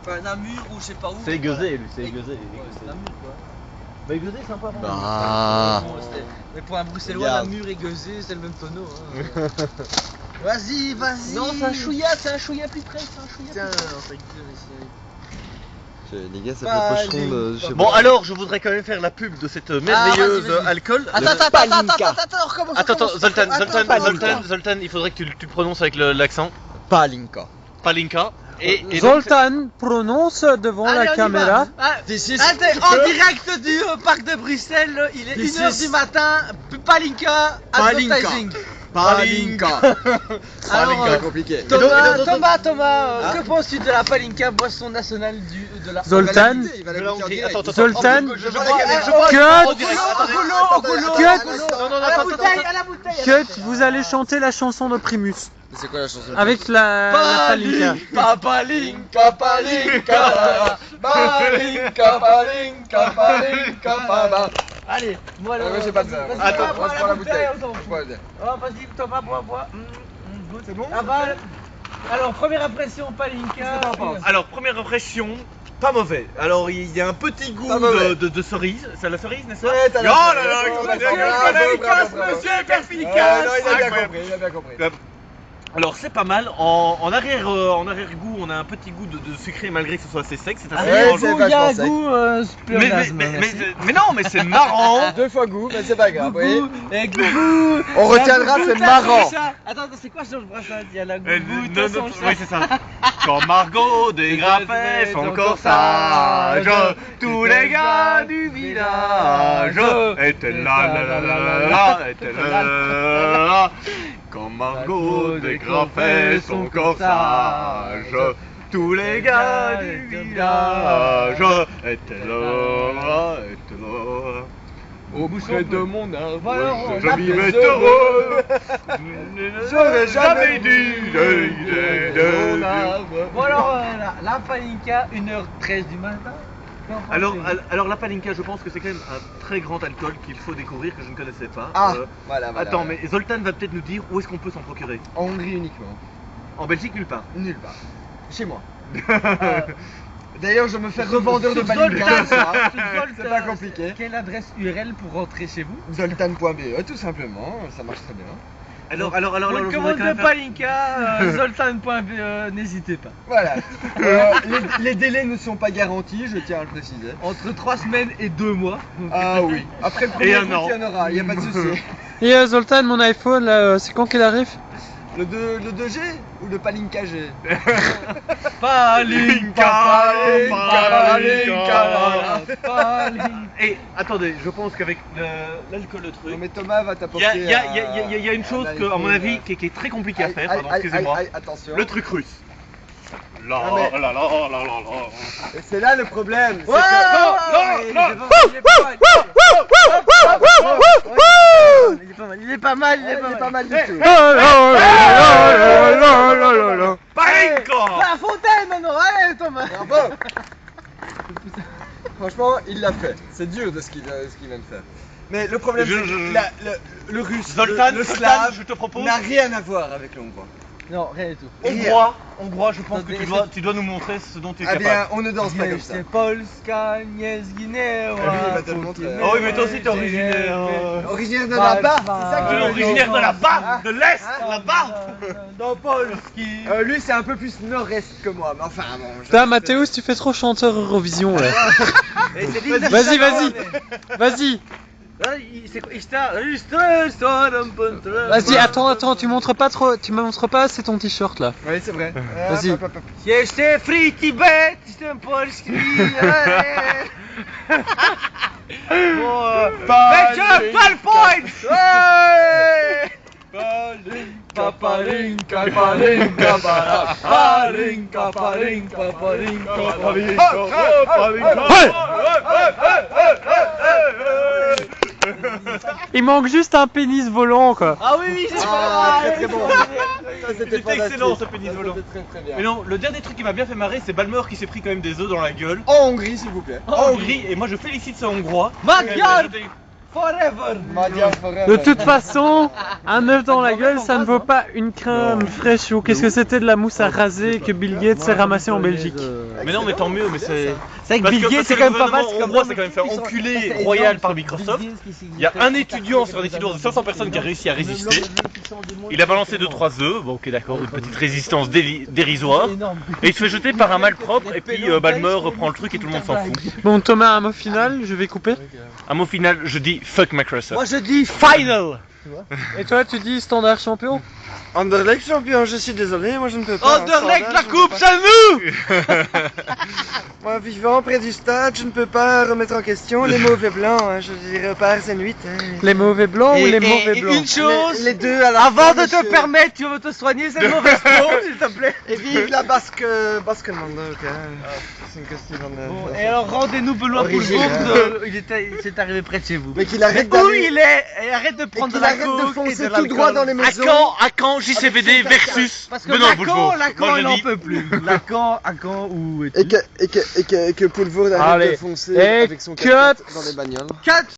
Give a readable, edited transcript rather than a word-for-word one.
Enfin, Namur ou je sais pas où. C'est Gueusé, lui, c'est Gueusé. Ouais, c'est Namur quoi. Bah Gueusé, sympa. Ah. Mais pour un bruxellois, Namur et Gueusé, c'est le même tonneau. Hein. Vas-y, vas-y. Non, c'est un chouïa plus près, c'est un chouïa. Tiens, on fait Les gars, ça fait pocheron de. je sais Bon, pas. alors, je voudrais quand même faire la pub de cette merveilleuse vas-y, vas-y. alcool. Attends, recommence. Attends, Zoltan, il faudrait que tu prononces avec l'accent. Palinka. Palinka. Et donc, Zoltan prononce devant la caméra. En direct du parc de Bruxelles, il est 1h du matin, Palinka Advertising. Palinka. Alors, Palinka compliqué. Thomas, que penses-tu de la Palinka, boisson nationale de la Zoltan, Il va la goûter en direct. Attends, Zoltan, je à la bouteille. Cut, vous allez chanter la chanson de Primus C'est quoi la chanson? avec la Palinka. Palinka, Palinka. Allez, moi alors. Moi j'ai pas de ça. Attends, Moi je prends la bouteille. Oh, vas-y, Thomas, bois. C'est bon? Alors, première impression, Palinka. Alors, première impression, pas mauvais. Alors, il y a un petit goût de cerise. C'est la cerise, n'est-ce pas? Ouais, t'as la Oh cerise. là là, Bravo, il bravo, bravo, bravo. monsieur est perspicace. Non, il a bien Incroyable. compris, il a bien compris. Alors c'est pas mal, en arrière-goût on a un petit goût de sucré malgré que ce soit assez sec, c'est assez Ouais, étrange. c'est Il y a un vachement sec. goût mais non, mais c'est marrant. Deux fois goût, mais c'est pas grave. Oui. Gougou. On retiendra, c'est marrant. Attends, c'est quoi Georges Brassens? Il y a la Euh, gougou, non, son non, chat. oui, c'est ça. Quand Margot dégrafait son corsage, tous les gars du village étaient là, étaient là. Quand Margot dégrafait son corsage, tous les gars du village étaient là, étaient là. Auprès de mon arbre, je vivais heureux. J'aurais jamais dû. Bon alors, la Palinka, 1h13 du matin. Alors la Palinka, je pense que c'est quand même un très grand alcool qu'il faut découvrir que je ne connaissais pas. Ah, voilà. Attends, mais Zoltan va peut-être nous dire où est-ce qu'on peut s'en procurer. En Hongrie uniquement. En Belgique, nulle part. Nulle part. Chez moi. D'ailleurs, je me fais revendeur de Palinka. C'est pas compliqué. Quelle adresse URL pour rentrer chez vous? Zoltan.be, tout simplement. Ça marche très bien. Alors, Pour je voudrais commande quand de même faire- Palinka, zoltan.be, n'hésitez pas. Voilà. Les délais ne sont pas garantis, je tiens à le préciser. Entre 3 semaines et 2 mois. Ah oui. Après le premier Et un truc, an. il y en aura, il n'y a pas de souci. Et Zoltan, mon iPhone, là, c'est quand qu'il arrive? Le 2G ou le Palinka G? Palinka, Et attendez, je pense qu'avec l'alcool le truc, Non mais Thomas va il t'apporter. y a une chose que, à mon avis qui est très compliquée à faire, pardon, excusez-moi. Attention. Le truc russe. Non, mais- là. Et c'est là le problème. c'est Ouais, que- il est pas mal, Il est pas mal du tout. Palinka. La fontaine maintenant, allez Thomas. Bravo. Franchement, il l'a fait. C'est dur de ce qu'il vient de faire. Mais le problème, c'est que le russe, Zoltan, le Zoltan, slave, je te propose. n'a rien à voir avec le hongrois. Non, rien du tout. Hongrois, je pense que tu dois nous montrer ce dont tu es Ah capable. bien, on ne danse pas comme ça. C'est Polska, nie zginęła. Ah oui, il va te le montrer. Oh oui, mais toi aussi t'es originaire. Originaire de là-bas, c'est ça que Tu tu es veux dire. originaire de là-bas, de l'Est, là-bas. Dans Polski. Lui, c'est un peu plus nord-est que moi, mais enfin bon. Putain, Mathéus, tu fais trop chanteur Eurovision, là. Vas-y, vas-y. Vas-y, attends, tu montres pas trop, tu me montres pas assez ton t-shirt, là. Oui, c'est vrai. Vas-y. Hop. Jeszcze free Tibet, jestem polski. Pal points. Il manque juste un pénis volant, quoi. Ah oui, c'est Ah, pas très mal. bon. Ça, c'était C'était excellent, ce pénis Ça, volant. c'était très bien. Mais non, le dernier truc qui m'a bien fait marrer, c'est Balmer qui s'est pris quand même des œufs dans la gueule. En Hongrie, s'il vous plaît. En Hongrie, et moi je félicite ce Hongrois. Magyar. Forever. Madia forever. De toute façon, un œuf dans la gueule, ça ne vaut pas une crème fraîche ou qu'est-ce que c'était de la mousse à raser que Bill Gates s'est ramassé en Belgique. Mais non, mais tant mieux, mais c'est. C'est Parce que Bill que Gates, c'est quand même pas mal. le hongrois s'est quand même fait enculer royal par Microsoft. Il y a un étudiant sur un étudiant de 500 personnes qui a réussi à résister. Il a balancé 2-3 œufs, bon ok d'accord, une petite résistance dérisoire. Et il se fait jeter par un malpropre et puis Balmer reprend le truc et tout le monde s'en fout. Bon Thomas, un mot final, je vais couper. Un mot final, je dis fuck Microsoft. Moi je dis final. Et toi tu dis standard champion? Anderlecht champion, je suis désolé, moi je ne peux pas. Anderlecht, la coupe, c'est nous. Moi, vivant près du stade, je ne peux pas remettre en question les mauvais blancs. Hein. Je dirais pas Arsène 8. Hein. Les mauvais blancs ou les mauvais et blancs? une chose, Les deux à la avant fois, de te monsieur. permettre, tu veux te soigner, c'est le mauvais sport, s'il te plaît. Et vive la Baskenland, ok. C'est une question de... Bon, et alors rendez-nous Benoît Origine, Poulvourde, il s'est arrivé près de chez vous. Mais qu'il arrête Où d'aller... il est et arrête de prendre de qu'il la arrête de coke et foncer de tout droit l'alcool. dans les maisons. À quand JCVD versus Parce que Benoît Lacan, Poulvourde. Lacan, Moi, il je n'en dis- peut plus. Lacan, à quand, où Et que Poulvourde arrête Allez. de foncer Et avec son cut. 4x4 dans les bagnoles. Cut.